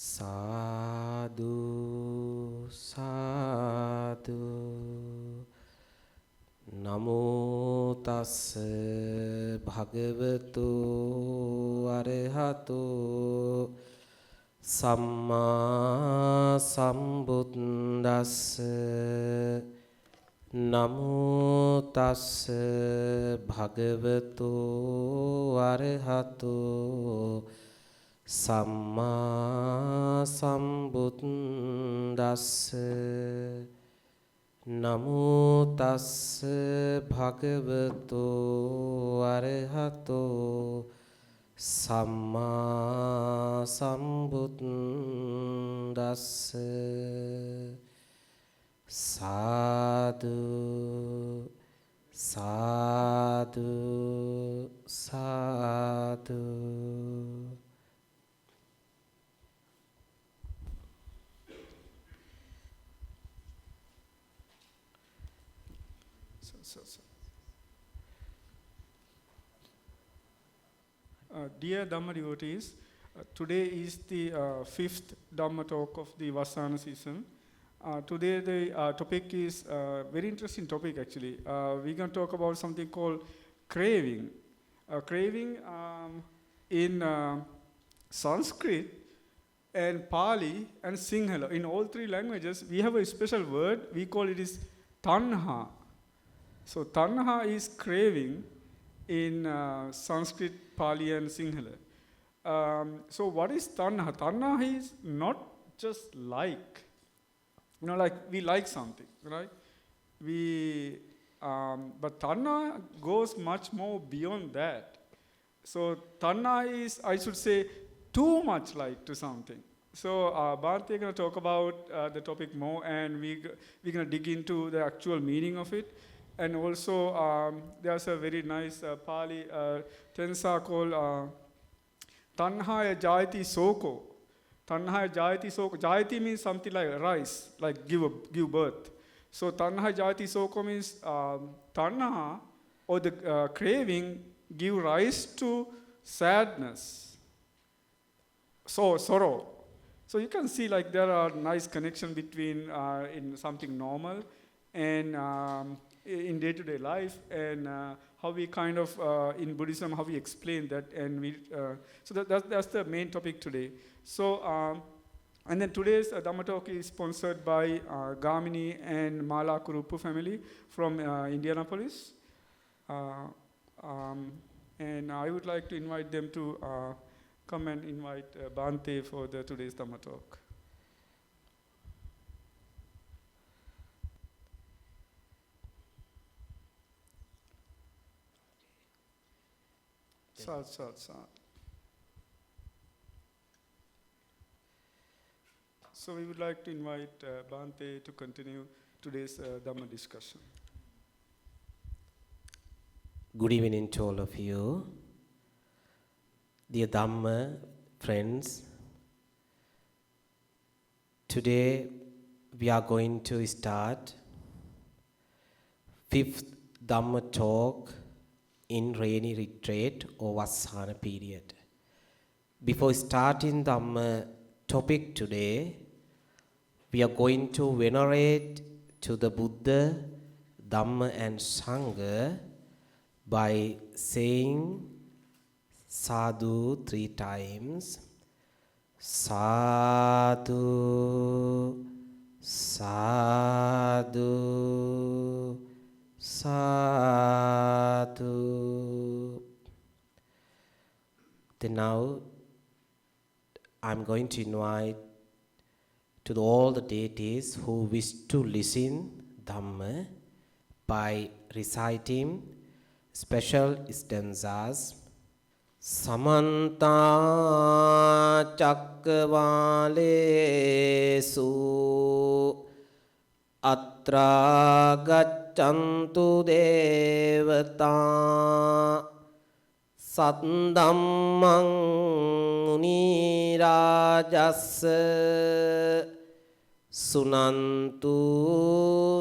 Sadhu, sadhu. Namo tassa bhagavato arahato samma sambuddhassa. Namo tassa bhagavato arahato samma sambuddhassa. Namo tassa bhagavato arahato samma sambuddhassa. Sadhu, sadhu, sadhu. Dear Dhamma devotees, today is the fifth Dhamma Talk of the Vassana season. Today the topic is a very interesting topic actually. We're going to talk about something called craving. Craving in Sanskrit and Pali and Sinhala, in all three languages, we have a special word, we call it is Tanha. So Tanha is craving in Sanskrit, Pali and Sinhala. So what is Tanha? Tanha is not just like, like we like something, right? But Tanha goes much more beyond that. So Tanha is, I should say, too much like to something. So Bharti is going to talk about the topic more, and we're going to dig into the actual meaning of it. And also, there's a very nice Pali tensa called Tanhaya Jayati Soko. Tanhaya Jayati Soko. Jayati means something like rise, like give birth. So Tanhaya Jayati Soko means Tanha or the craving give rise to sadness, sorrow. So you can see like there are nice connection between in something normal and in day-to-day life, and how we kind of, in Buddhism, how we explain that, and so that's the main topic today. So, and then today's Dhamma Talk is sponsored by Gamini and Mala Kurupu family from Indianapolis. And I would like to invite them to come and invite Bhante for today's Dhamma Talk. Sad. So we would like to invite Bhante to continue today's Dhamma discussion. Good evening to all of you. Dear Dhamma friends, today we are going to start fifth Dhamma Talk in rainy retreat or Vassana period. Before starting Dhamma topic today, we are going to venerate to the Buddha, Dhamma and Sangha by saying Sadhu 3 times. Sadhu, sadhu, sadhu. Then now I'm going to invite to all the deities who wish to listen Dhamma by reciting special stanzas. Samanta cakkavalesu atra gaccantu devata saddhammang munirajassa sunantu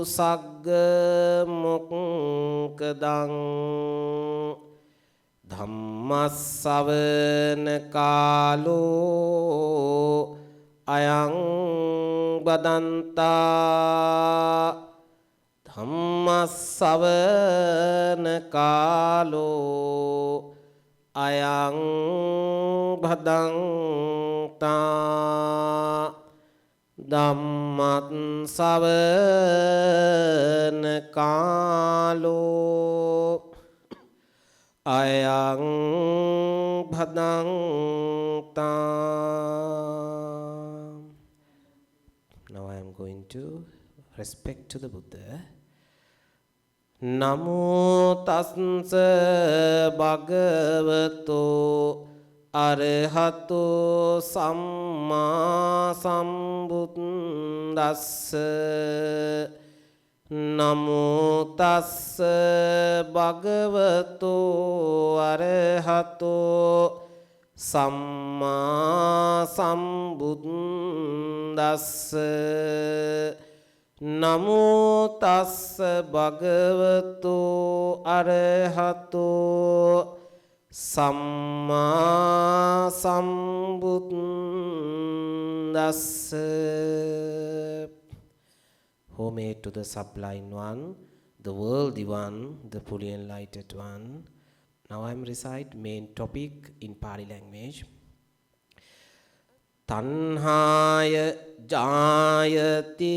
sagga mokkadang Dhamma savana kalo ayang badanta Dhamma savana kalo ayang badanta Dhammat savana kalo ayang badanta. Now I am going to respect to the Buddha. Namo tassa bhagavato arahato samma sambuddhassa. Namo tassa bhagavato arahato samma sambuddhassa. Namo tassa bhagavato arahato samma sambuddhassa. Homage to the sublime one, the worldly one, the fully enlightened one. Now I am recite main topic in Pali language. Tanhaya jayati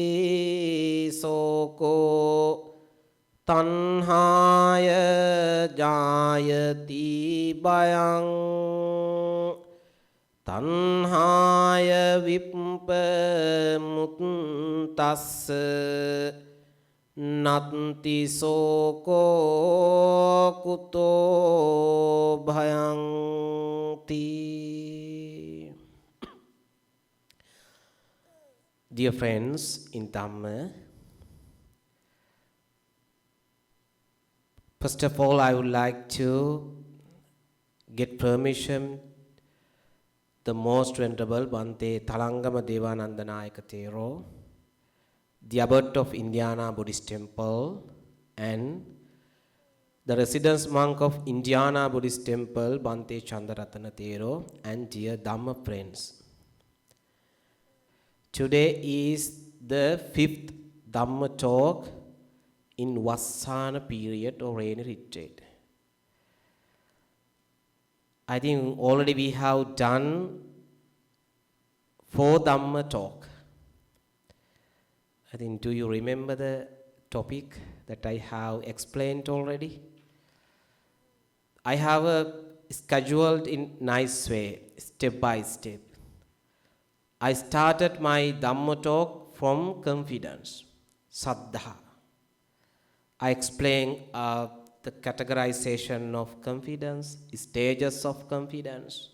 soko Tanhaya jayati bayang Tanhaya vipamutassa Nanti soko kuto bhayanti. Dear friends in Dhamma, first of all I would like to get permission the most venerable Bhante Thalangama Devanandanayaka Thero, the abbot of Indiana Buddhist Temple and the residence monk of Indiana Buddhist Temple Bhante Chandaratana Thero, and dear Dhamma friends. Today is the 5th Dhamma Talk in Vassana period or rainy retreat. I think already we have done 4 Dhamma Talk. I think, do you remember the topic that I have explained already? I have scheduled in nice way, step by step. I started my Dhamma talk from confidence, Saddha. I explained the categorization of confidence, stages of confidence.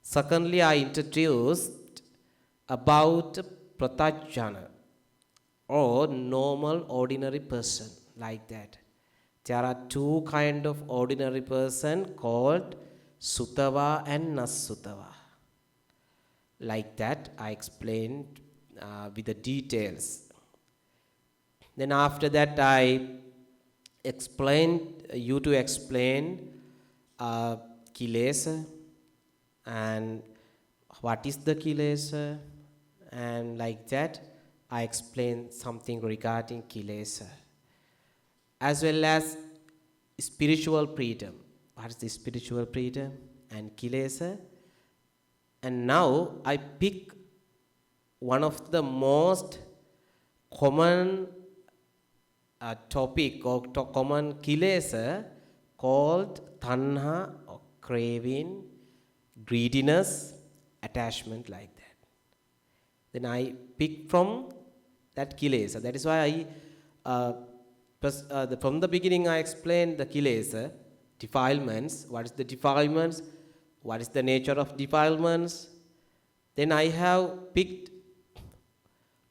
Secondly, I introduced about Pratajana or normal ordinary person, like that. There are 2 kinds of ordinary person called Sutava and Nasutava. Like that, I explained with the details. Then after that, I explained Kilesa and what is the Kilesa, and like that, I explained something regarding Kilesa, as well as spiritual freedom. What is the spiritual freedom and Kilesa? And now I pick one of the most common topic or common Kilesa called Tanha or craving, greediness, attachment, like that. Then I pick from that Kilesa. That is why from the beginning I explained the Kilesa, defilements. What is the defilements? What is the nature of defilements? Then I have picked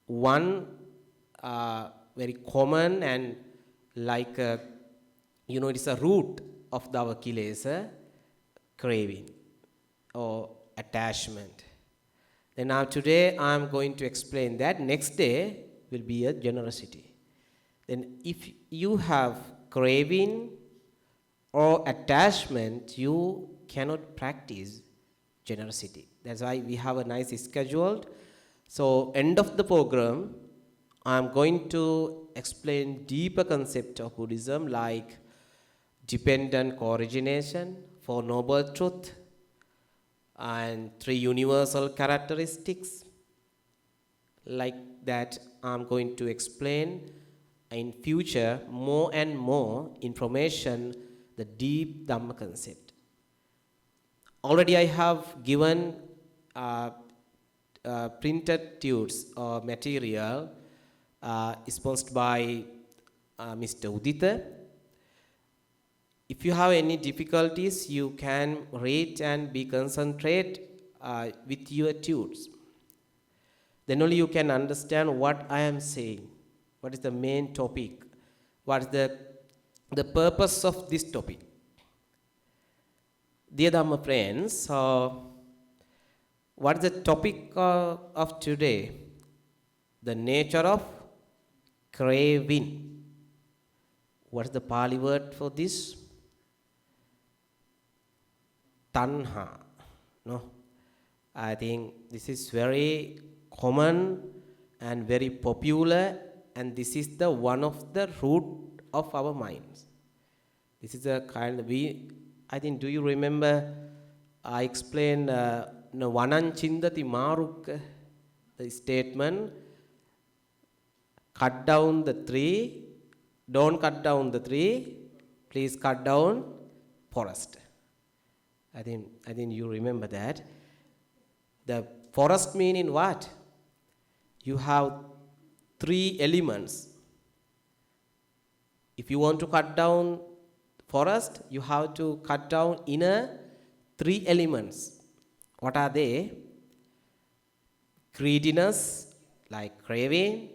one very common and like it is a root of our Kilesa, craving or attachment. Then now today I am going to explain that. Next day will be a generosity. Then if you have craving or attachment, you cannot practice generosity. That's why we have a nice schedule. So end of the program, I'm going to explain deeper concept of Buddhism like dependent co-origination, Four Noble Truth, and 3 universal characteristics. Like that, I'm going to explain in future more and more information, the deep Dhamma concept. Already I have given printed tudes or material sponsored by Mr. Udita. If you have any difficulties, you can read and be concentrate with your tudes. Then only you can understand what I am saying. What is the main topic? What is the purpose of this topic? Dear Dhamma friends, what is the topic of today? The nature of craving. What is the Pali word for this? Tanha. No, I think this is very common and very popular, and this is the one of the root of our minds. This is a kind of I think, do you remember I explained Vanan Chindati Maruk, the statement, cut down the tree, don't cut down the tree, please cut down forest. I think you remember that. The forest meaning what? You have 3 elements. If you want to cut down forest, you have to cut down inner 3 elements. What are they? Greediness, like craving,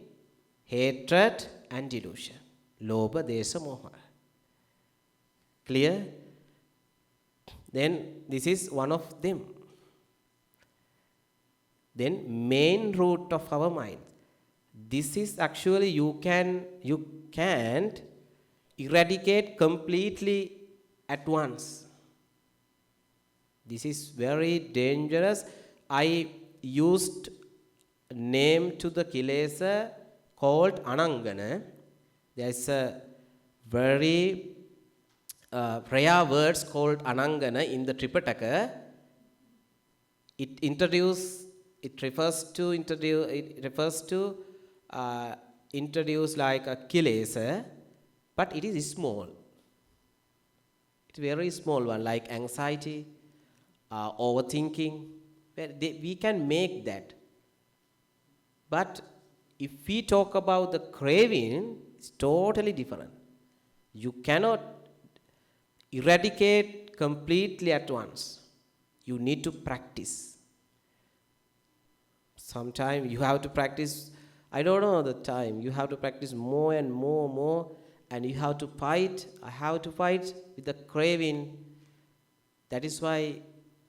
hatred, and delusion. Lobha, desha, moha. Clear? Then this is one of them. Then main root of our mind. This is actually you can't eradicate completely at once. This is very dangerous. I used a name to the Kilesa called Anangana. There is a very rare words called Anangana in the Tripitaka. It refers to introduce like a Kilesa, but it is small. It's very small one, like anxiety, overthinking. We can make that. But if we talk about the craving, it's totally different. You cannot eradicate completely at once. You need to practice. Sometimes you have to practice, I don't know the time, you have to practice more and more, and you have to fight. I have to fight with the craving. That is why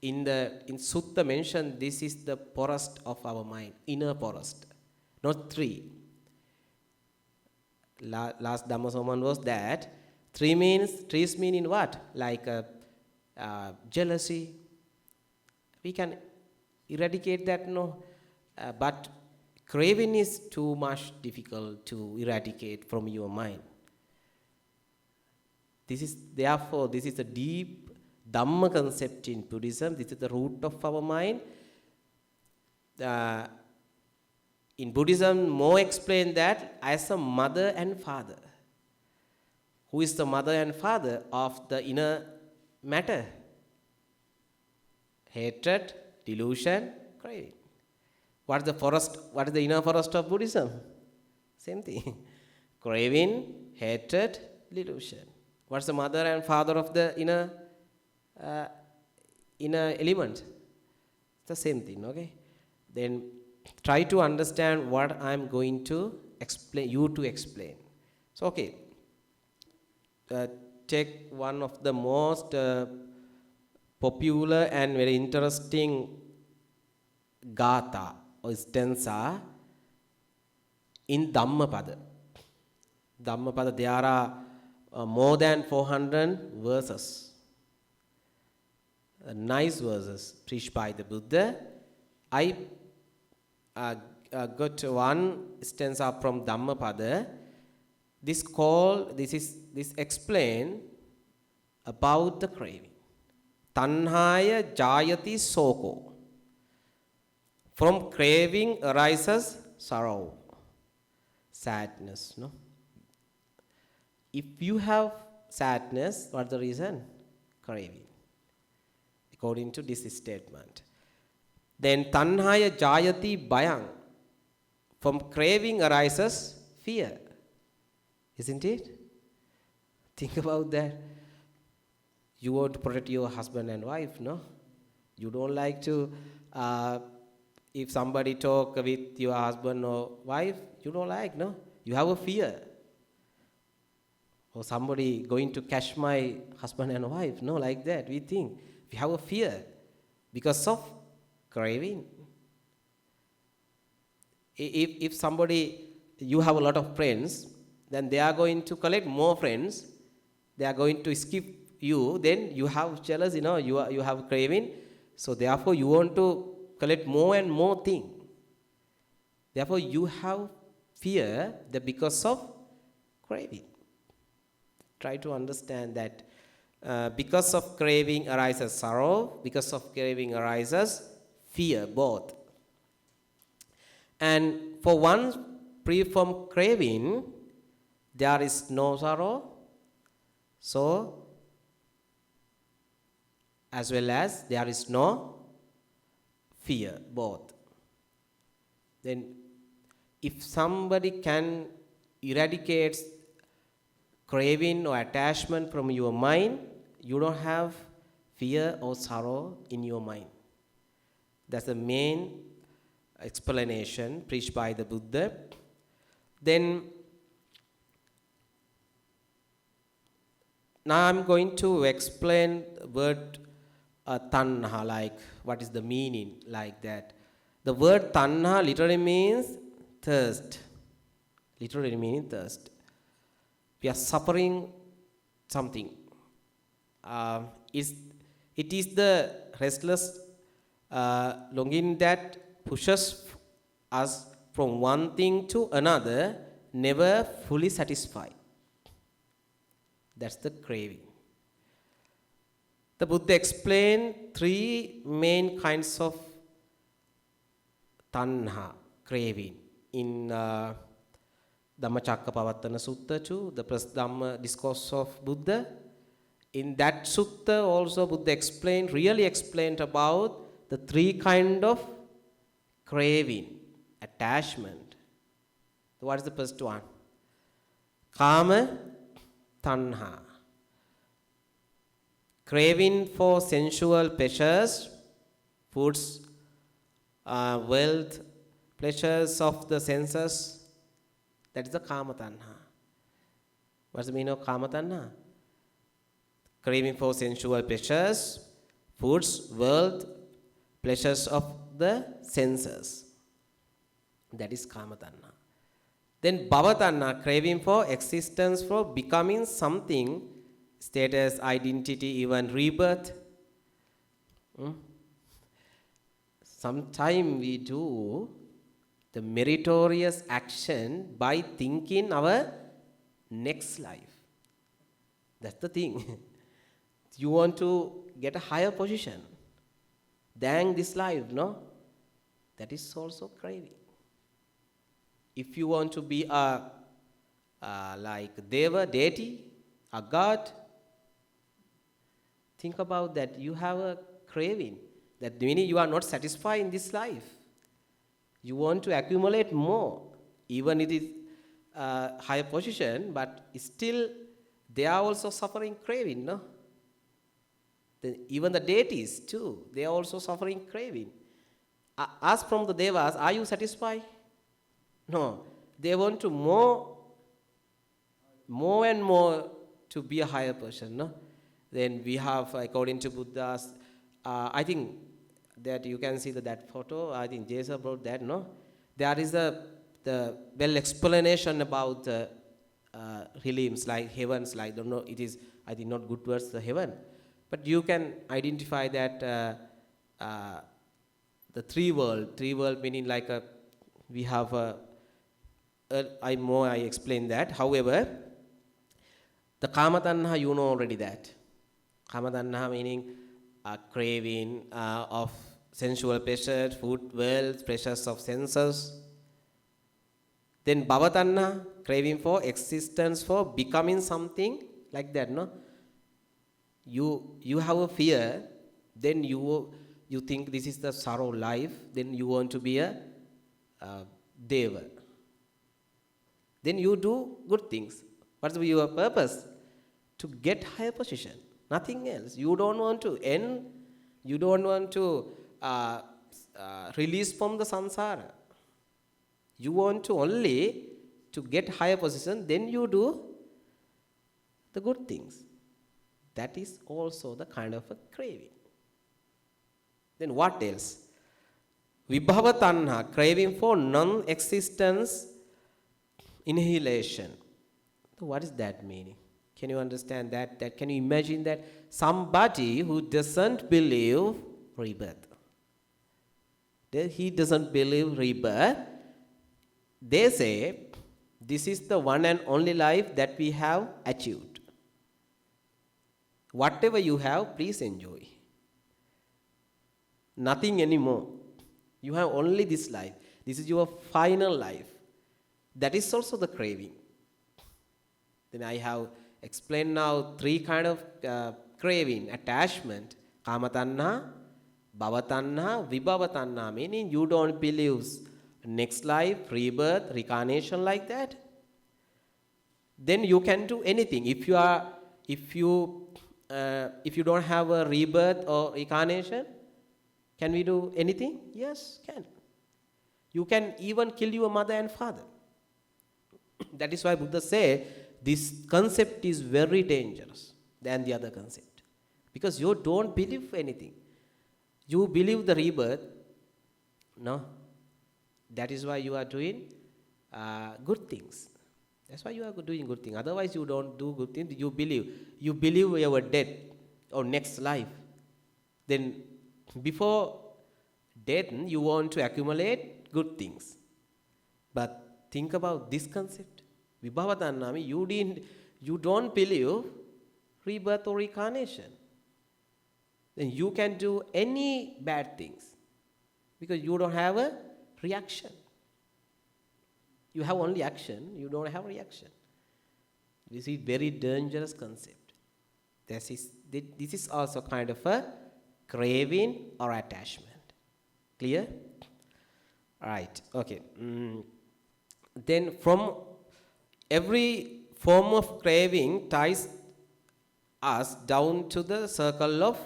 in Sutta mentioned this is the forest of our mind, inner forest, not 3. Last Dhamma sermon was that 3 meaning what? Like jealousy. We can eradicate that, no. But craving is too much difficult to eradicate from your mind. This is a deep Dhamma concept in Buddhism. This is the root of our mind. In Buddhism, more explain that as a mother and father. Who is the mother and father of the inner matter? Hatred, delusion, craving. What is the forest? What is the inner forest of Buddhism? Same thing. Craving, hatred, delusion. What's the mother and father of the inner element? It's the same thing, okay? Then try to understand what I'm going to explain. So, okay. Take one of the most popular and very interesting gatha or stanza in Dhammapada. Dhammapada, there are more than 400 verses. nice verses preached by the Buddha. I got one stanza from Dhammapada. This explain about the craving. Tanhaya jayati soko. From craving arises sorrow, sadness. No? If you have sadness, what's the reason? Craving. According to this statement. Then tanhaya jayati bayang. From craving arises fear. Isn't it? Think about that. You want to protect your husband and wife, no? You don't like to, if somebody talk with your husband or wife, you don't like, no? You have a fear. Or somebody going to catch my husband and wife, no, like that. We think, we have a fear because of craving. If somebody, you have a lot of friends, then they are going to collect more friends, they are going to skip you, then you have jealous, you have craving, so therefore you want to collect more and more things. Therefore you have fear that because of craving. Try to understand that because of craving arises sorrow, because of craving arises fear, both. And for one free from craving, there is no sorrow, so as well as there is no fear, both. Then if somebody can eradicate craving or attachment from your mind, you don't have fear or sorrow in your mind. That's the main explanation preached by the Buddha. Then now I'm going to explain the word tanha, like what is the meaning like that. The word tanha literally means thirst. Literally meaning thirst. We are suffering something. It is the restless longing that pushes us from one thing to another, never fully satisfied. That's the craving. The Buddha explained three main kinds of tanha, craving, in Dhammacakkappavattana Sutta 2, the first Dhamma discourse of Buddha. In that sutta also Buddha really explained about the three kind of craving, attachment. What is the first one? Kama tanha. Craving for sensual pleasures, foods, wealth, pleasures of the senses. That is the kama tanha. What's the meaning of kama tanha? Craving for sensual pleasures, foods, wealth, pleasures of the senses. That is kama tanha. Then bhava tanha, craving for existence, for becoming something, status, identity, even rebirth. Sometimes we do the meritorious action by thinking our next life. That's the thing. You want to get a higher position than this life, no? That is also craving. If you want to be like Deva, deity, a god, think about that. You have a craving. That meaning you are not satisfied in this life. You want to accumulate more. Even it is a higher position, but still they are also suffering craving, no? Even the deities too, they are also suffering craving. Ask from the devas, are you satisfied? No. They want to more and more to be a higher person, no? Then we have, according to Buddha's, I think that you can see that photo, I think Jesa brought that, no? There is the well explanation about realms like heavens, like, don't know, it is, I think, not good towards the heaven. But you can identify that the three world meaning like we have I explain that. However, the Kama Tanha, you know already that. Kama Tanha meaning craving of sensual pleasure, food, wealth, pleasures of senses. Then Bhava Tanha, craving for existence, for becoming something like that, no? You have a fear, then you think this is the sorrow life, then you want to be a deva. Then you do good things. What's your purpose? To get higher position, nothing else. You don't want to end, you don't want to release from the samsara. You want to only to get higher position, then you do the good things. That is also the kind of a craving. Then what else? Vibhava Tanha, craving for non-existence, annihilation. So what is that meaning? Can you understand that? Can you imagine that somebody who doesn't believe rebirth, that he doesn't believe rebirth, they say this is the one and only life that we have achieved. Whatever you have, please enjoy. Nothing anymore. You have only this life. This is your final life. That is also the craving. Then I have explained now three kind of craving, attachment. Kama Tanha, Bhava Tanha, Vibhava Tanha, meaning you don't believe next life, rebirth, reincarnation like that. Then you can do anything. If you don't have a rebirth or reincarnation, can we do anything? Yes, can. You can even kill your mother and father. That is why Buddha said this concept is very dangerous than the other concept. Because you don't believe anything. You believe the rebirth. No. That is why you are doing good things. That's why you are doing good things. Otherwise you don't do good things. You believe you are dead or next life. Then before death you want to accumulate good things. But think about this concept. Vibhava Tanha, you don't believe rebirth or reincarnation. Then you can do any bad things because you don't have a reaction. You have only action, you don't have reaction. This is very dangerous concept. This is also kind of a craving or attachment. Clear? Right, okay. Then from every form of craving ties us down to the circle of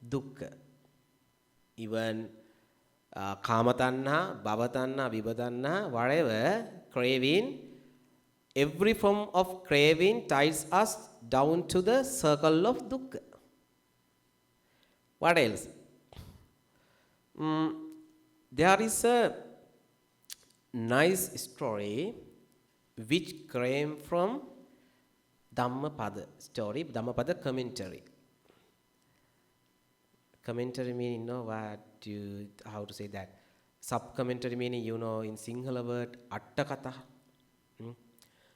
dukkha. Even Kama Tanha, Bhava Tanha, Vibhava Tanha, whatever, craving, every form of craving ties us down to the circle of dukkha. What else? There is a nice story which came from Dhammapada story, Dhammapada commentary. Commentary meaning, how to say that? Sub-commentary meaning, in Sinhala word, Attakatha.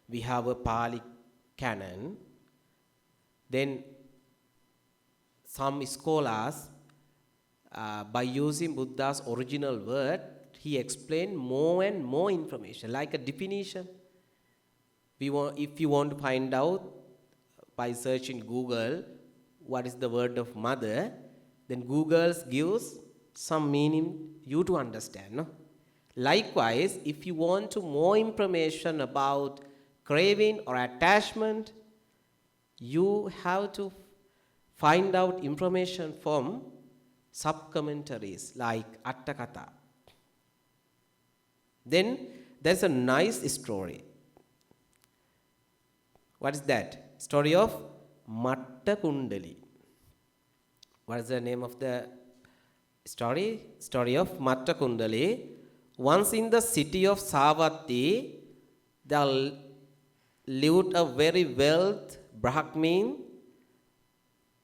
We have a Pali canon. Then some scholars, by using Buddha's original word, he explained more and more information, like a definition. If you want to find out by searching Google, what is the word of mother, then Google gives some meaning you to understand. No? Likewise, if you want to more information about craving or attachment, you have to find out information from sub-commentaries like Attakatha. Then there's a nice story. What is that? Story of Matta Kundali. What is the name of the story? Story of Matta Kundali. Once in the city of Savatthi, there lived a very wealthy Brahmin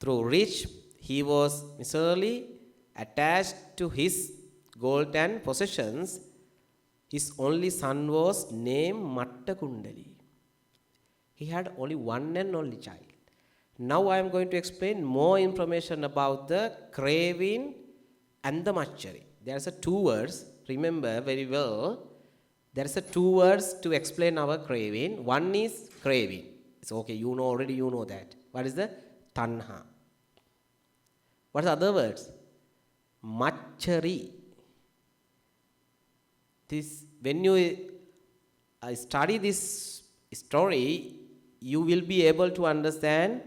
through rich, he was miserably attached to his gold and possessions. His only son was named Matta Kundali. He had only one and only child. Now I am going to explain more information about the craving and the machari. There are two words, remember very well. There are two words to explain our craving. One is craving. It's okay, you know that. What is the Tanha? What are the other words? Machari. This, when you study this story, you will be able to understand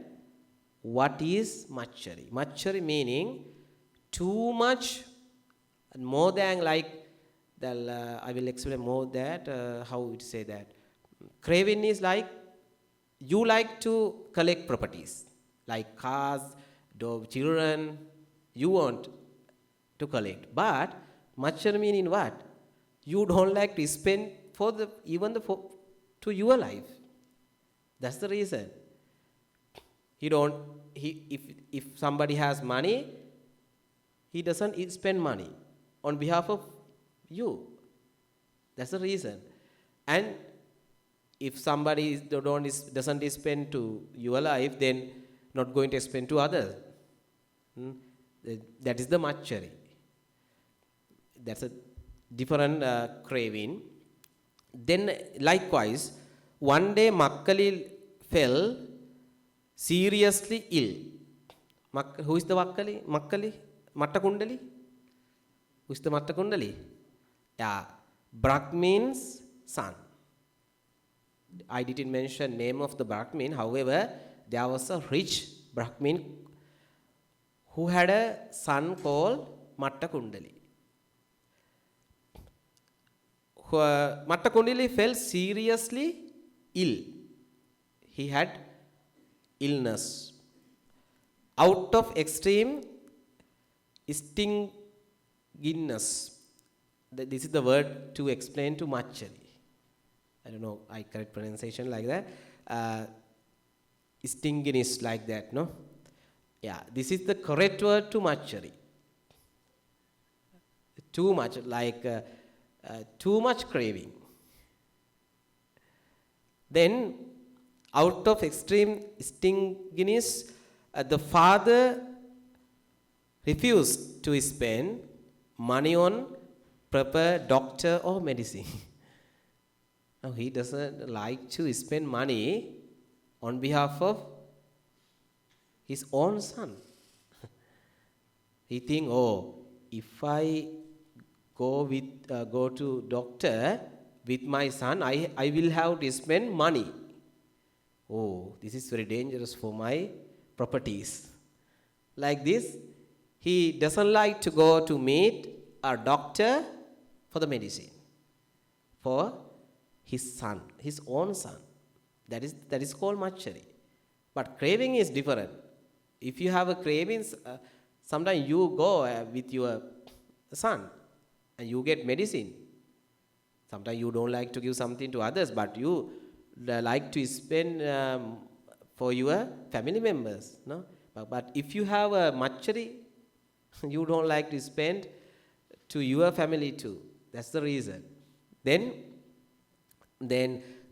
what is machari. Machari meaning too much and more than like, I will explain more that, how we say that. Craving is like, you like to collect properties, like cars, dog, children, you want to collect. But machari meaning what? You don't like to spend for the, even the, for, to your life. That's the reason. If somebody has money, he doesn't spend money on behalf of you. That's the reason. And if somebody doesn't spend to your life, then not going to spend to others. That is the machari. That's a different craving. Then likewise, one day Makkali fell seriously ill. Who is the Makkali? Matta Kundali? Who is the Matta Kundali? Yeah, Brahmin's son. I didn't mention name of the Brahmin. However, there was a rich Brahmin who had a son called Matta Kundali. Matta Kundali fell seriously ill. He had illness. Out of extreme stinginess. This is the word to explain to machari. I don't know, I correct pronunciation like that. Stinginess like that, no? Yeah, this is the correct word to machari. Too much, like too much craving. Then, out of extreme stinginess, the father refused to spend money on proper doctor or medicine. Now, he doesn't like to spend money on behalf of his own son. He think, oh, if I go to doctor with my son, I will have to spend money. Oh, this is very dangerous for my properties. Like this, he doesn't like to go to meet a doctor for the medicine for his son, his own son. That is called machari. But craving is different. If you have a craving, sometimes you go with your son and you get medicine. Sometimes you don't like to give something to others, but you like to spend for your family members. No? But if you have a machari, you don't like to spend to your family too. That's the reason. Then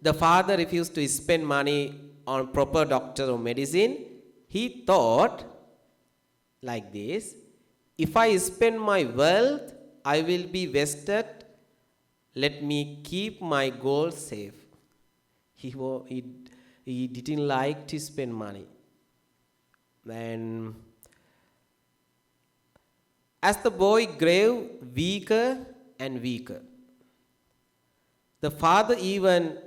the father refused to spend money on proper doctor or medicine. He thought like this: if I spend my wealth, I will be wasted. Let me keep my gold safe. He didn't like to spend money. And as the boy grew weaker and weaker, the father even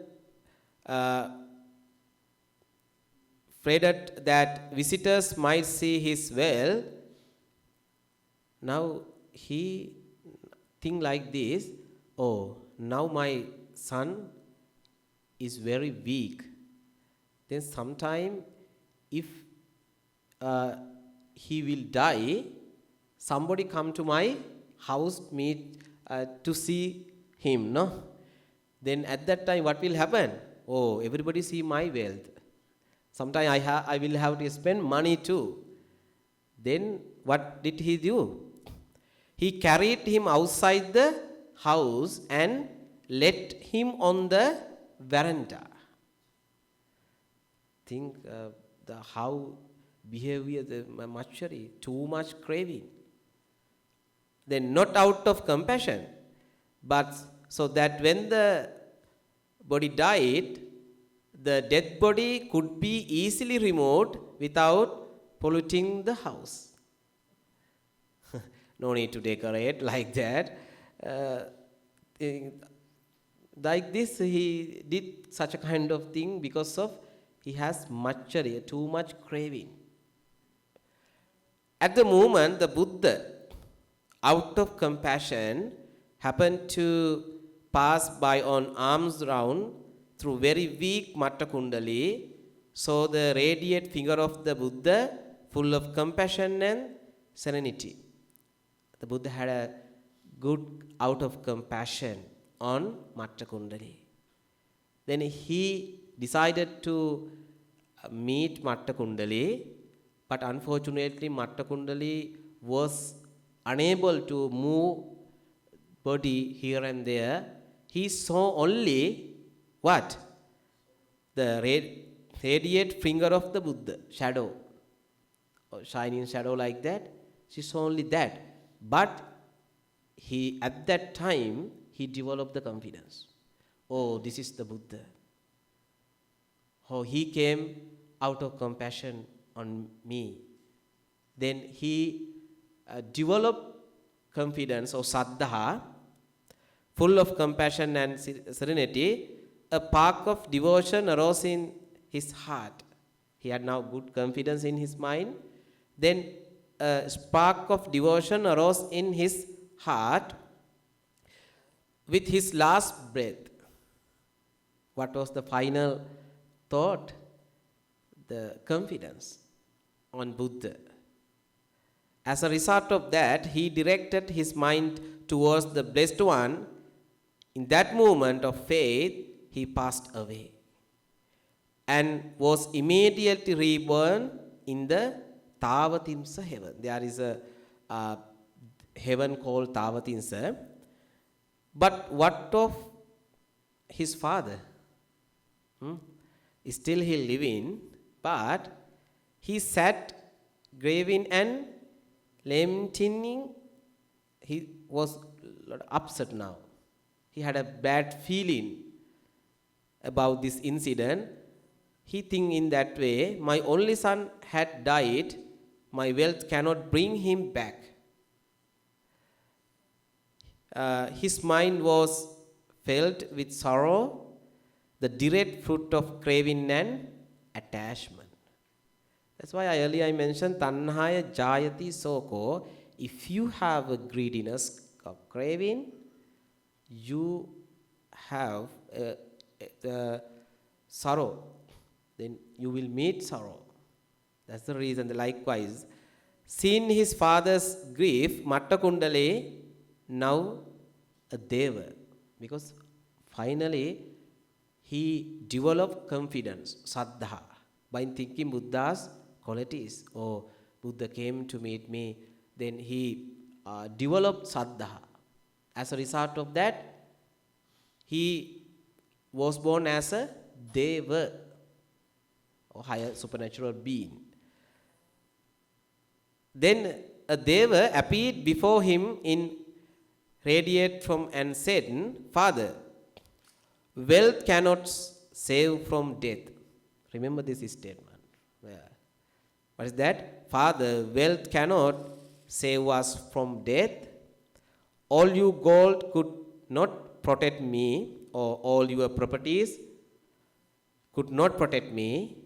dreaded that visitors might see his wealth. Now he think like this: oh, now my son is very weak. Then sometime if he will die, somebody come to my house to see him, no? Then at that time what will happen? Oh, everybody see my wealth. Sometime I will have to spend money too. Then what did he do? He carried him outside the house and let him on the veranda. Think the how behavior, the maturity, too much craving. Then not out of compassion, but so that when the body died, the dead body could be easily removed without polluting the house. No need to decorate like that. Like this, he did such a kind of thing because of he has maturity, too much craving. At the moment, the Buddha, out of compassion, happened to pass by on arms round through very weak Matta Kundali, saw the radiant finger of the Buddha full of compassion and serenity. The Buddha had a good out of compassion on Matta Kundali. Then he decided to meet Matta Kundali, but unfortunately Matta Kundali was unable to move body here and there. He saw only what? The radiant finger of the Buddha, shadow, or shining shadow like that. She saw only that. But he, at that time, he developed the confidence. Oh, this is the Buddha. Oh, he came out of compassion on me. Then he developed confidence or Saddha, full of compassion and serenity. A spark of devotion arose in his heart. He had now good confidence in his mind. Then a spark of devotion arose in his heart with his last breath. What was the final thought? The confidence on Buddha. As a result of that, he directed his mind towards the Blessed One. In that moment of faith, he passed away and was immediately reborn in the Tavatimsa heaven. There is a heaven called Tavatimsa. But what of his father? Still he living, but he sat grieving and lamenting. He was upset now. He had a bad feeling about this incident. He think in that way, my only son had died, my wealth cannot bring him back. His mind was filled with sorrow, the direct fruit of craving and attachment. That's why earlier I mentioned Tanhaya Jayati Soko. If you have a greediness of craving, you have the sorrow, then you will meet sorrow. That's the reason. Likewise, seeing his father's grief, Matta Kundali now a Deva, because finally he developed confidence, Saddha, by thinking Buddha's qualities. Oh, Buddha came to meet me. Then he developed Saddha. As a result of that, he was born as a Deva, or higher supernatural being. Then a Deva appeared before him in radiate from and said, Father, wealth cannot save from death. Remember this statement. What is that? Father, wealth cannot save us from death. All your gold could not protect me, or all your properties could not protect me,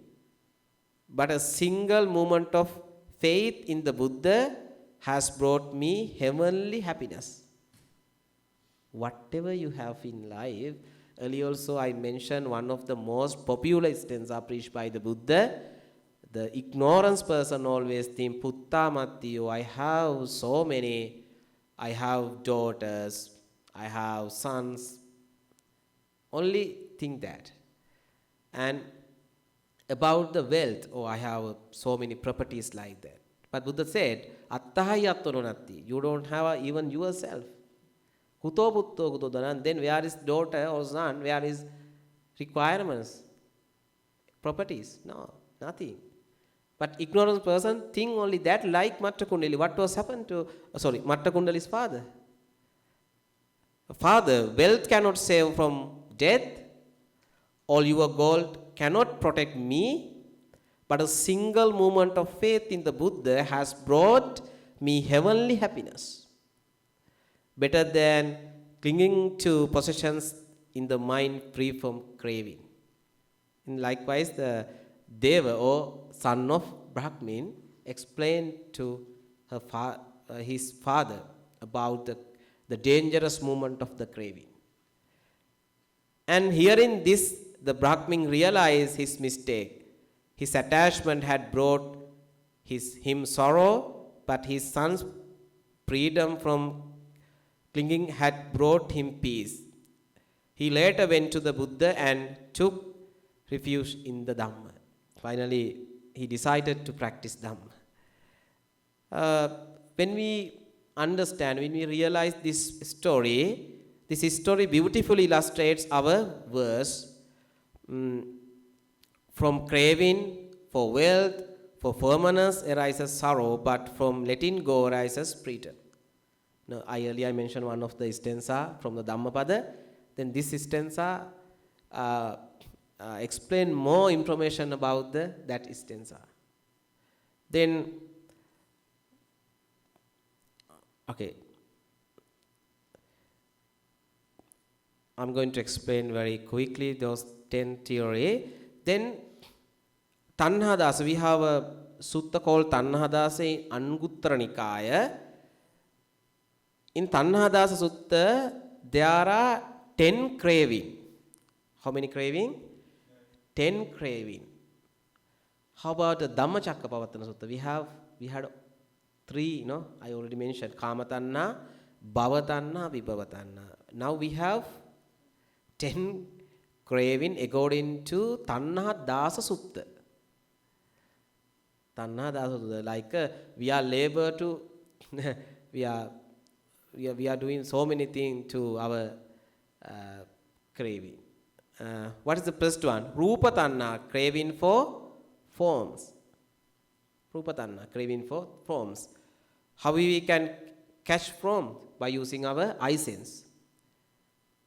but a single moment of faith in the Buddha has brought me heavenly happiness. Whatever you have in life, earlier also I mentioned one of the most popular stanzas preached by the Buddha. The ignorance person always think, Putta Mattiyo, I have so many, I have daughters, I have sons. Only think that. And about the wealth, oh, I have so many properties like that. But Buddha said, Attahayatto nonatti. You don't have even yourself. Kuto putto kuto dhanan. Then where is daughter or son? Where is requirements? Properties? No, nothing. But ignorant person think only that, like Matta Kundali. What was happened to, Matta Kundali's father? Father, wealth cannot save from death. All your gold cannot protect me. But a single moment of faith in the Buddha has brought me heavenly happiness. Better than clinging to possessions in the mind free from craving. And likewise, the Deva or son of Brahmin explained to his father about the dangerous movement of the craving. And hearing this, the Brahmin realized his mistake. His attachment had brought him sorrow, but his son's freedom from clinging had brought him peace. He later went to the Buddha and took refuge in the Dhamma. Finally, he decided to practice Dhamma. When we understand, when we realize this story beautifully illustrates our verse. From craving for wealth, for firmness arises sorrow, but from letting go arises freedom. Now, earlier mentioned one of the stanza from the Dhammapada. Then this stanza explain more information about that stanza. Then, okay, I'm going to explain very quickly those 10 theory. Then, Tanha Dasa, we have a sutta called Tanha Dasa in Anguttara Nikaya. In Tanha Dasa Sutta, there are 10 craving. How many craving? 10 craving. How about the Dhammacakkappavattana Sutta? We had 3, I already mentioned. Kama Tanha, Bhava Tanha, Vibhava Tanha. Now we have 10 craving according to Tanha Dasa Sutta. Tanha Dasa Sutta, like we are labor to, we are doing so many things to our craving. What is the first one? Rupa Tanha, craving for forms. Rupa Tanha, craving for forms. How we can catch form? By using our eye sense.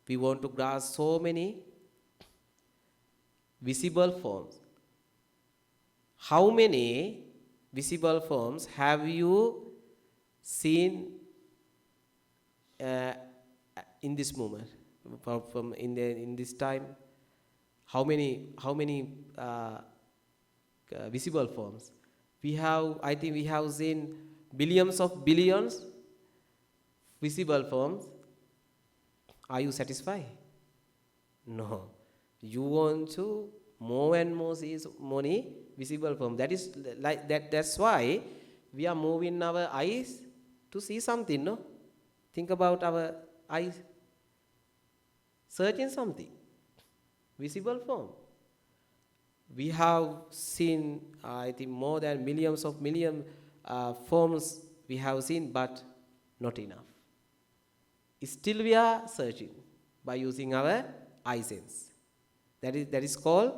We want to grasp so many visible forms. How many visible forms have you seen in this moment? From in this time, how many visible forms? I think we have seen billions visible forms. Are you satisfied? No. You want to more and more see many visible forms. That is like that. That's why we are moving our eyes to see something. No, think about our eyes. Searching something, visible form. We have seen, I think, more than millions forms we have seen, but not enough. Still we are searching by using our eye sense. That is called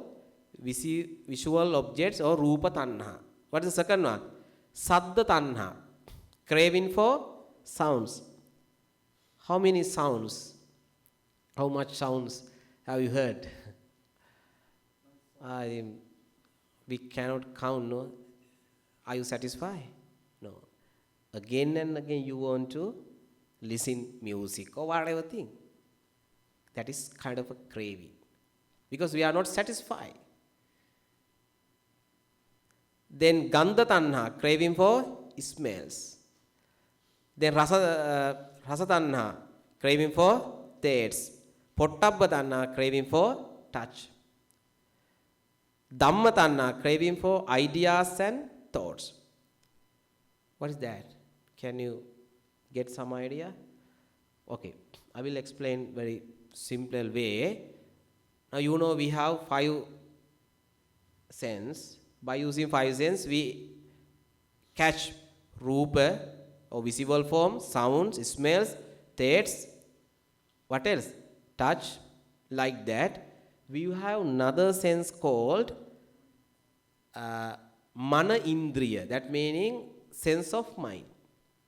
visual objects or Rupa Tanha. What is the second one? Saddha Tanha, craving for sounds. How many sounds? How much sounds have you heard? We cannot count, no? Are you satisfied? No. Again and again you want to listen music or whatever thing. That is kind of a craving. Because we are not satisfied. Then Gandha Tanha, craving for smells. Then Rasa Tanha, craving for tastes. Pottabba Tanha, craving for touch. Dhamma Tanha, craving for ideas and thoughts. What is that? Can you get some idea? Okay, I will explain very simple way. Now we have 5 senses. By using 5 senses, we catch rupa or visible form, sounds, smells, tastes, what else? Touch, like that. We have another sense called mana indriya, that meaning sense of mind.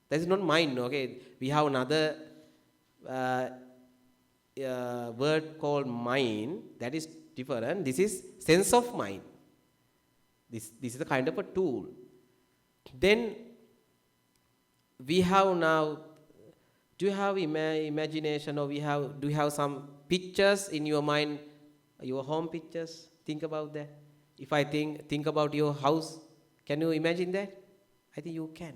That is not mind, okay? We have another word called mind, that is different. This is sense of mind. This is a kind of a tool. Then we have now, do you have imagination, or do you have some pictures in your mind, your home pictures? Think about that. If I think about your house, can you imagine that? I think you can.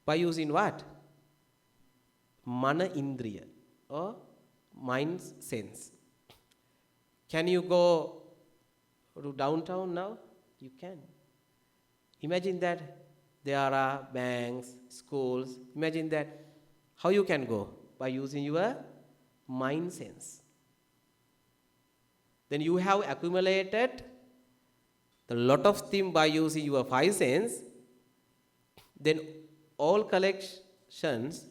By using what? Mana indriya, or mind sense. Can you go to downtown now? You can. Imagine that there are banks, schools. Imagine that. How you can go? By using your mind sense. Then you have accumulated a lot of things by using your five sense. Then all collections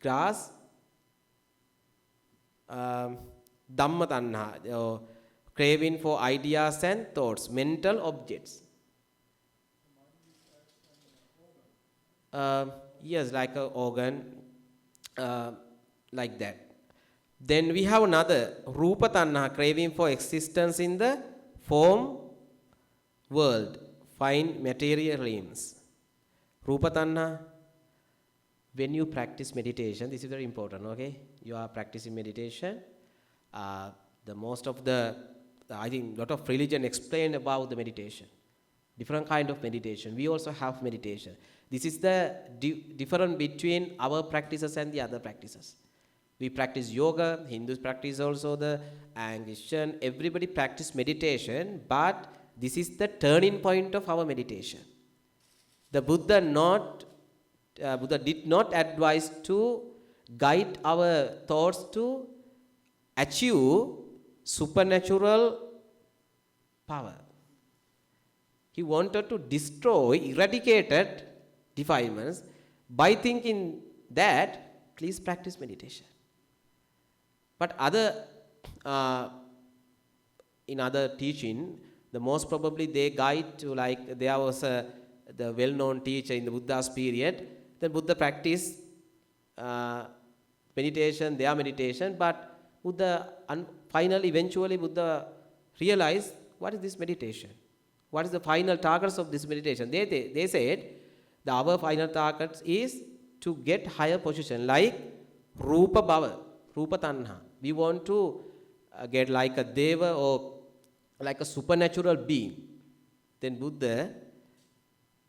grasp Dhamma Tanha, craving for ideas and thoughts, mental objects. Yes, like an organ, like that. Then we have another, Rupa Tanha, craving for existence in the form world, fine material realms. Rupa Tanha, when you practice meditation, this is very important, okay? You are practicing meditation. The most of the, I think, lot of religion explain about the meditation. Different kind of meditation. We also have meditation. This is the difference between our practices and the other practices. We practice yoga, Hindus practice also and Christian, everybody practice meditation, but this is the turning point of our meditation. The Buddha did not advise to guide our thoughts to achieve supernatural power. He wanted to destroy eradicated defilements. By thinking that, please practice meditation. But in other teaching, the most probably they guide to, like, there was the well-known teacher in the Buddha's period. Then Buddha practiced meditation, their meditation, but Buddha finally, eventually Buddha realized, what is this meditation? What is the final targets of this meditation? They said, our final target is to get higher position, like Rupa Bhava, Rupa Tanha. We want to get like a Deva or like a supernatural being. Then Buddha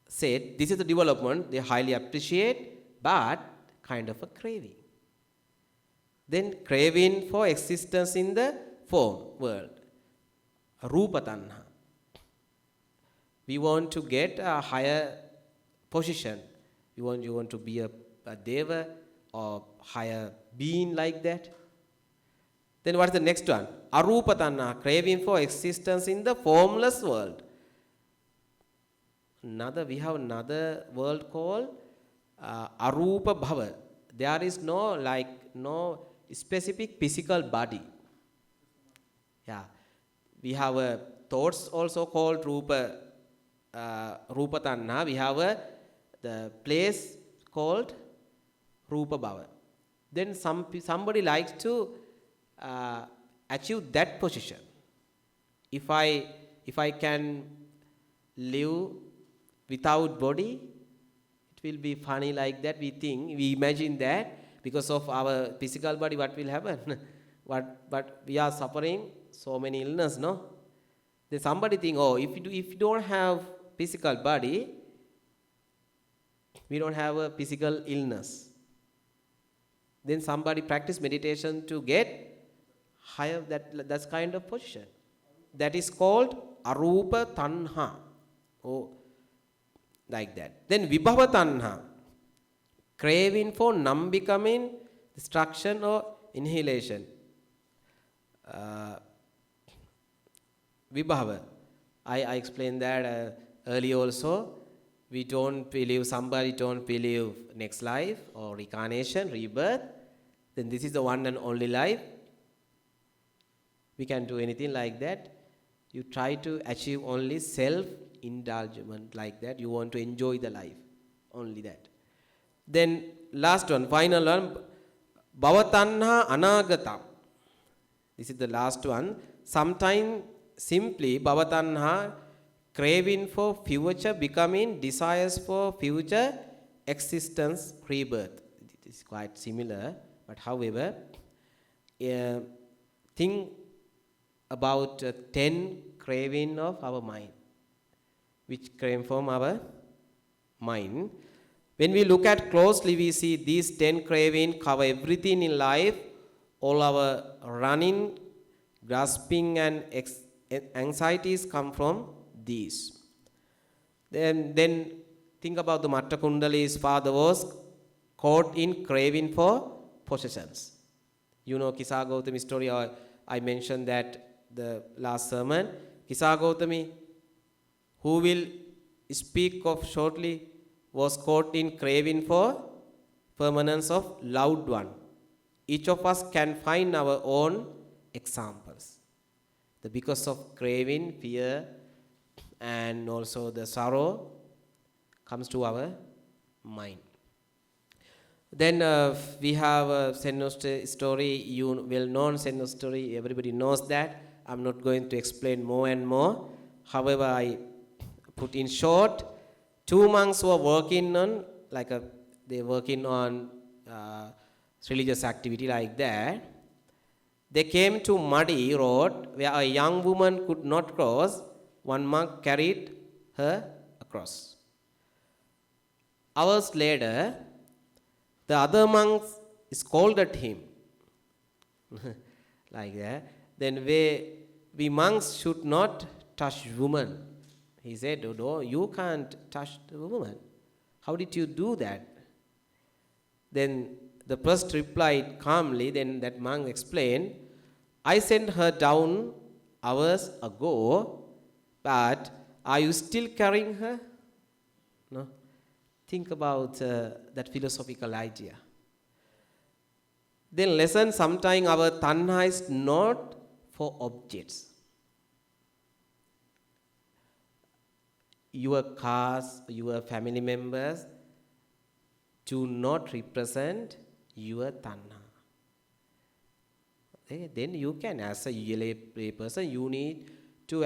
said, this is the development they highly appreciate, but kind of a craving. Then craving for existence in the form world, Rupa Tanha. We want to get a higher position. You want to be a Deva or higher being like that. Then what is the next one? Arupa Tanha, craving for existence in the formless world. We have another world called Arupa Bhava. There is no specific physical body. Yeah, we have thoughts also called Rupa Tanha. We have the place called Rupa Bhava. Then somebody likes to achieve that position. If I can live without body, it will be funny like that. We imagine that because of our physical body, what will happen? But we are suffering so many illness, no? Then somebody think, if you don't have physical body, we don't have a physical illness. Then somebody practice meditation to get higher that's kind of position. That is called Arupa Tanha. Like that. Then Vibhava Tanha, craving for non-becoming, destruction or annihilation. Vibhava, I explained that earlier also. We don't believe, somebody don't believe next life or reincarnation, rebirth, then this is the one and only life. We can do anything like that. You try to achieve only self-indulgence like that. You want to enjoy the life, only that. Then last one, final one, Bhava Tanha Anagatam. This is the last one. Sometimes simply Bhava Tanha, craving for future, becoming desires for future existence, rebirth. It is quite similar, but however, think about 10 craving of our mind, which came from our mind. When we look at closely, we see these 10 craving cover everything in life, all our running, grasping and anxieties come from these. Then think about the Matta Kundali's father was caught in craving for possessions. You know Kisa Gautami story, I mentioned that the last sermon. Kisa Gautami, who will speak of shortly, was caught in craving for permanence of loved one. Each of us can find our own examples. Because of craving, fear, and also the sorrow comes to our mind. Then we have a Senno story, well-known Senno story, everybody knows that. I'm not going to explain more and more. However, I put in short, 2 monks were working on, they're working on religious activity like that. They came to muddy road where a young woman could not cross. One monk carried her across. Hours later, the other monks scolded him. Like that. Then we monks should not touch women. He said, no, you can't touch the woman. How did you do that? Then the priest replied calmly. Then that monk explained, I sent her down hours ago, but are you still carrying her? No. Think about that philosophical idea. Then lesson, sometimes our tanha is not for objects. Your cars, your family members do not represent your tanha. Okay? Then you can, as a lay person, you need to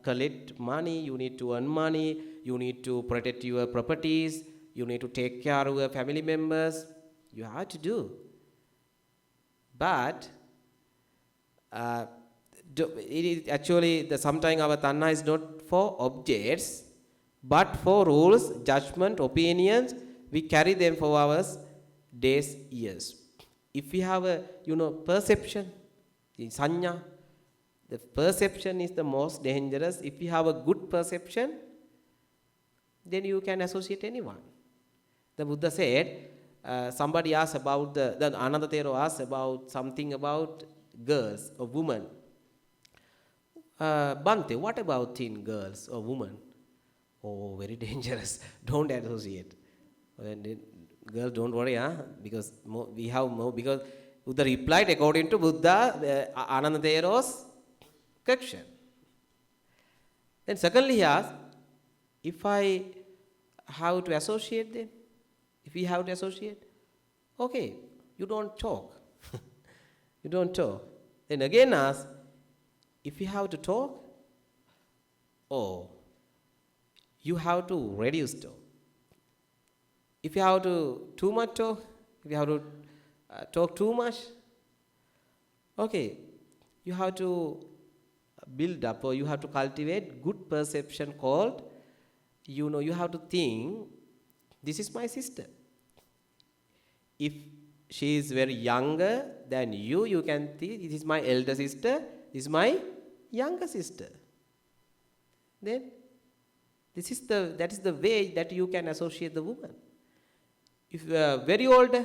collect money, you need to earn money, you need to protect your properties, you need to take care of your family members. You have to do. But it is actually, sometimes our tanha is not for objects, but for rules, judgment, opinions. We carry them for our days, years. If we have a perception, sanya, the perception is the most dangerous. If you have a good perception, then you can associate anyone. The Buddha said, somebody asked about another Thero asked about something about girls or women. Bhante, what about teen girls or women? Oh, very dangerous. Don't associate. Girls, don't worry, because we have more. Because Buddha replied according to Buddha, Ananda Thero's question. Then secondly he asked, if I have to associate them, if we have to associate, okay, you don't talk. You don't talk. Then again ask, if you have to talk, you have to reduce talk. If you have to too much talk, if you have to talk too much, okay, you have to build up or you have to cultivate good perception called, you have to think, this is my sister. If she is very younger than you, you can think, this is my elder sister, this is my younger sister. Then that is the way that you can associate the woman. If you are very old,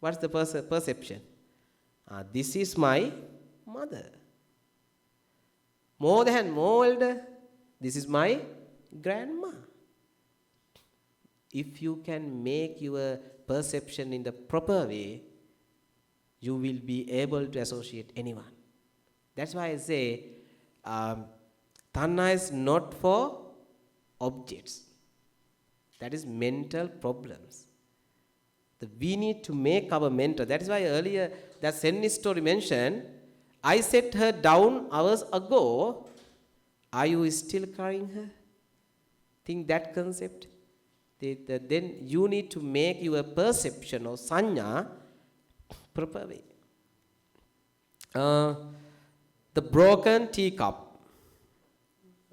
what's the perception? This is my mother. more elder, this is my grandma. If you can make your perception in the proper way, you will be able to associate anyone. That's why I say, Tanha is not for objects. That is mental problems. We need to make our mental. That is why earlier that Zen story mentioned, I set her down hours ago. Are you still carrying her? Think that concept. Then you need to make your perception of sanya proper way. The broken teacup.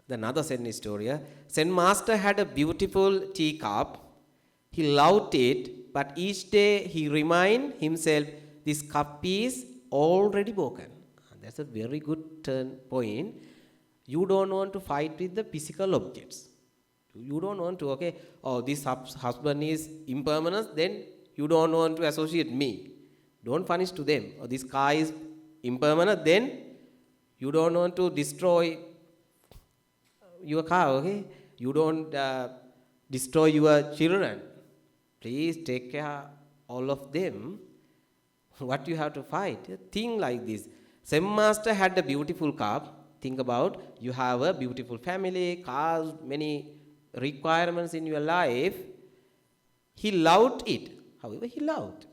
Another Zen story. Zen master had a beautiful teacup. He loved it, but each day he reminded himself, this cup is already broken. That's a very good point. You don't want to fight with the physical objects. You don't want to, okay, oh, this husband is impermanent, then you don't want to associate me. Don't punish to them. Or this car is impermanent, then you don't want to destroy your car, okay? You don't destroy your children. Please take care all of them. What you have to fight? Think like this. Zen master had a beautiful cup. Think about, you have a beautiful family, cars, many requirements in your life. He loved it. However, he loved.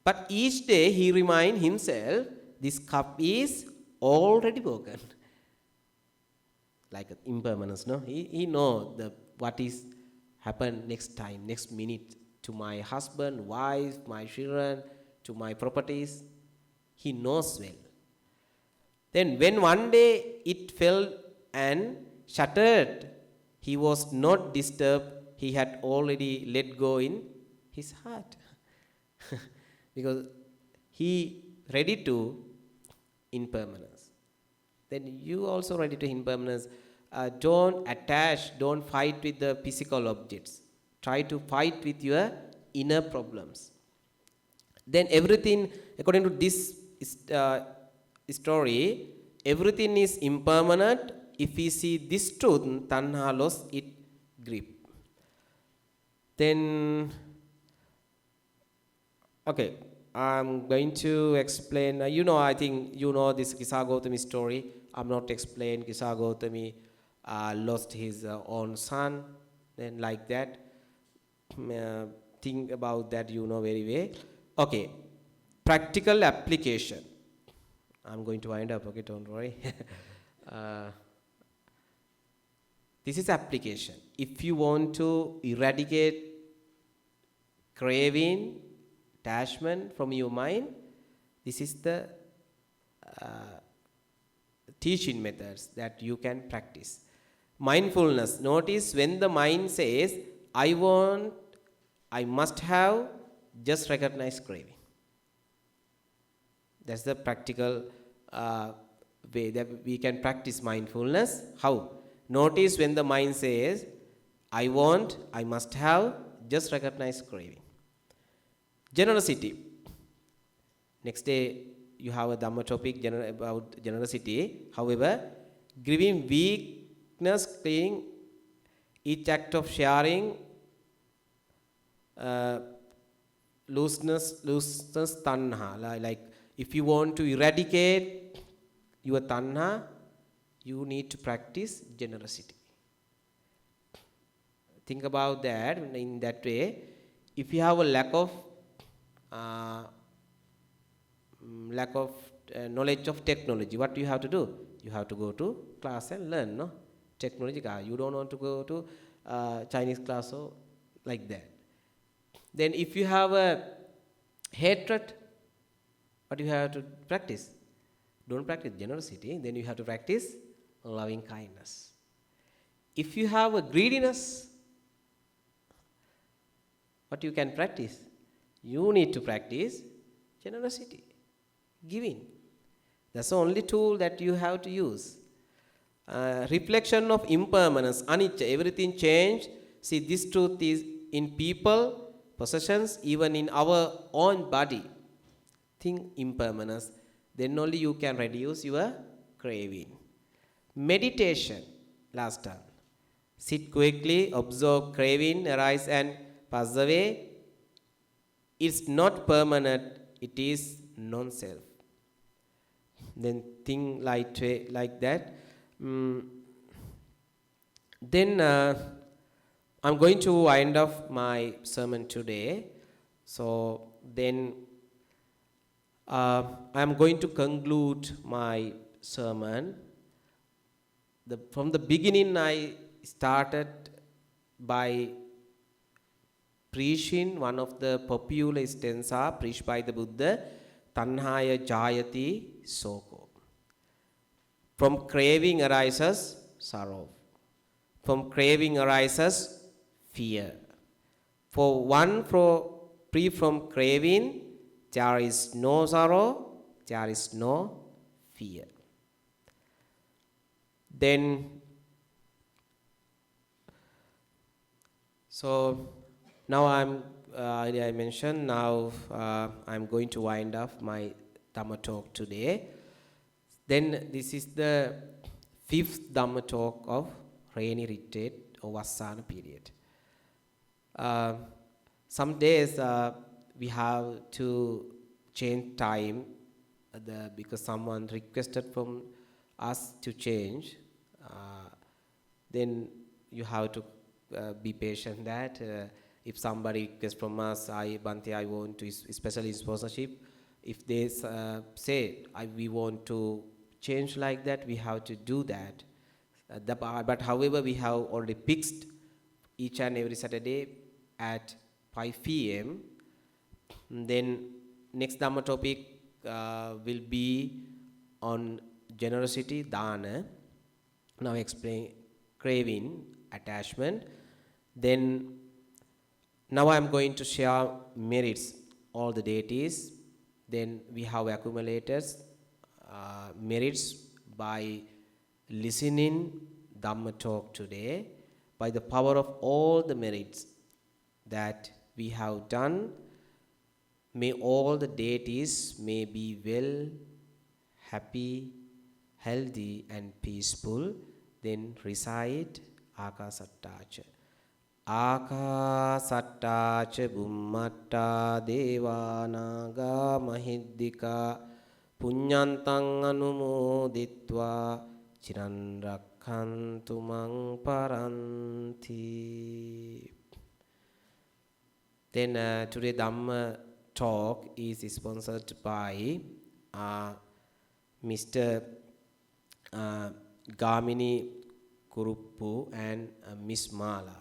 But each day he reminded himself, this cup is already broken. Like impermanence, no? He knows what is happen next time, next minute to my husband, wife, my children, to my properties. He knows well. Then when one day it fell and shattered, he was not disturbed. He had already let go in his heart. Because he ready to impermanence. Then you also ready to impermanence. Don't attach, don't fight with the physical objects. Try to fight with your inner problems. Then everything, according to this story, everything is impermanent. If we see this truth, Tanha lost its grip. Then, okay, I'm going to explain. I think you know this Kisa Gautami story. I'm not explain. Kisa Gautami lost his own son. Then like that. Think about that, very well. Okay, practical application. I'm going to wind up, okay, don't worry. This is application. If you want to eradicate craving, attachment from your mind, this is the teaching methods that you can practice. Mindfulness. Notice when the mind says, I want, I must have, just recognize craving. That's the practical way that we can practice mindfulness. How? Notice when the mind says, I want, I must have, just recognize craving. Generosity. Next day, you have a Dhamma topic about generosity. However, giving weakness, cleaning, each act of sharing, looseness, tanha. Like if you want to eradicate your tanha, you need to practice generosity. Think about that in that way. If you have a lack of knowledge of technology, what do you have to do? You have to go to class and learn, no? Technology. You don't want to go to Chinese class or like that. Then if you have a hatred, what you have to practice? Don't practice generosity, then you have to practice loving kindness. If you have a greediness, what you can practice? You need to practice generosity, giving. That's the only tool that you have to use. Reflection of impermanence, anicca, everything changed. See, this truth is in people, possessions, even in our own body. Think impermanence. Then only you can reduce your craving. Meditation, last time. Sit quickly, observe craving, arise and pass away. It's not permanent, it is non-self. Then think like that. Then I'm going to wind up my sermon today. So then I'm going to conclude my sermon. From the beginning, I started by preaching one of the popular stanza preached by the Buddha, Tanhaya Jayati Soko. From craving arises sorrow. From craving arises fear. For one free from craving, there is no sorrow, there is no fear. Then, so now I mentioned, now I'm going to wind up my Dhamma talk today. Then this is the 5th Dhamma talk of rainy retreat or Vassana period. Some days we have to change time because someone requested from us to change. Then you have to be patient that if somebody requests from us, Bhante, I want to, especially in sponsorship, if they say we want to change like that, we have to do that. But however, we have already fixed each and every Saturday at 5 p.m. Then next Dhamma topic will be on generosity, Dana. Now explain craving, attachment. Then now I am going to share merits, all the deities. Then we have accumulators, merits by listening Dhamma talk today. By the power of all the merits that we have done, may all the deities may be well, happy, healthy and peaceful. Then recite Akasattacha. Akasattacha Bhummatta Devanaga Mahiddika Punyantang Anumoditva Chiran Rakhantu Mang Paranti. Then today Dhamma talk is sponsored by Mr. Gamini Kuruppu and Miss Mala.